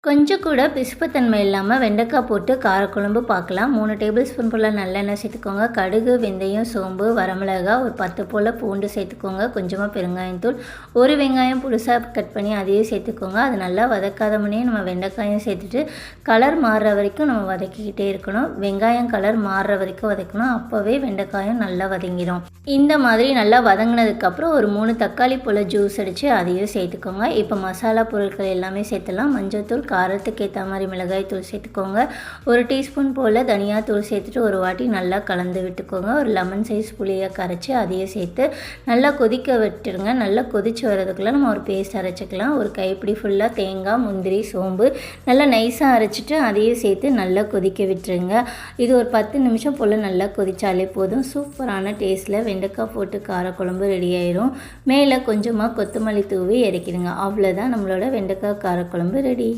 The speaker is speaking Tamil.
கொஞ்சம் கூட பிசுப்புத்தன்மை இல்லாமல் வெண்டைக்காய் போட்டு காரக்குழம்பு பார்க்கலாம். 3 டேபிள் ஸ்பூன் போல் நல்லெண்ணெய் சேர்த்துக்கோங்க. கடுகு, வெந்தயம், சோம்பு, வரமிளகாய், ஒரு 10 போல் பூண்டு சேர்த்துக்கோங்க. கொஞ்சமாக பெருங்காயத்தூள், ஒரு வெங்காயம் புதுசாக கட் பண்ணி அதையும் சேர்த்துக்கோங்க. அது நல்லா வதக்காத முன்னே நம்ம வெண்டைக்காயும் சேர்த்துட்டு கலர் மாறுற வரைக்கும் நம்ம வதக்கிக்கிட்டே இருக்கணும். வெங்காயம் கலர் மாறுற வரைக்கும் வதக்கணும். அப்போவே வெண்டைக்காயும் நல்லா வதங்கிடும். இந்த மாதிரி நல்லா வதங்கினதுக்கப்புறம் ஒரு 3 தக்காளி போல் ஜூஸ் அடித்து அதையும் சேர்த்துக்கோங்க. இப்போ மசாலா பொருட்கள் எல்லாமே சேர்த்துலாம். மஞ்சள்தூள், காரத்துக்கு ஏற்ற மாதிரி மிளகாய் தூள் சேர்த்துக்கோங்க. ஒரு டீஸ்பூன் போல் தனியாத்தூள் சேர்த்துட்டு ஒரு வாட்டி நல்லா கலந்து விட்டுக்கோங்க. ஒரு லெமன் சைஸ் புளியை கரைச்சி அதையும் சேர்த்து நல்லா கொதிக்க விட்டுருங்க. நல்லா கொதித்து வர்றதுக்குள்ளே நம்ம ஒரு பேஸ்ட் அரைச்சிக்கலாம். ஒரு கைப்பிடி ஃபுல்லாக தேங்காய், முந்திரி, சோம்பு நல்லா நைஸாக அரைச்சிட்டு அதையும் சேர்த்து நல்லா கொதிக்க விட்டுருங்க. இது ஒரு 10 நிமிஷம் போல் நல்லா கொதித்தாலே போதும். சூப்பரான டேஸ்ட்டில் வெண்டைக்காய் போட்டு காரக்குழம்பு ரெடி ஆயிரும். மேலே கொஞ்சமாக கொத்தமல்லி தூவி இறக்கிடுங்க. அவ்வளோதான், நம்மளோட வெண்டைக்காய் காரக்குழம்பு ரெடி.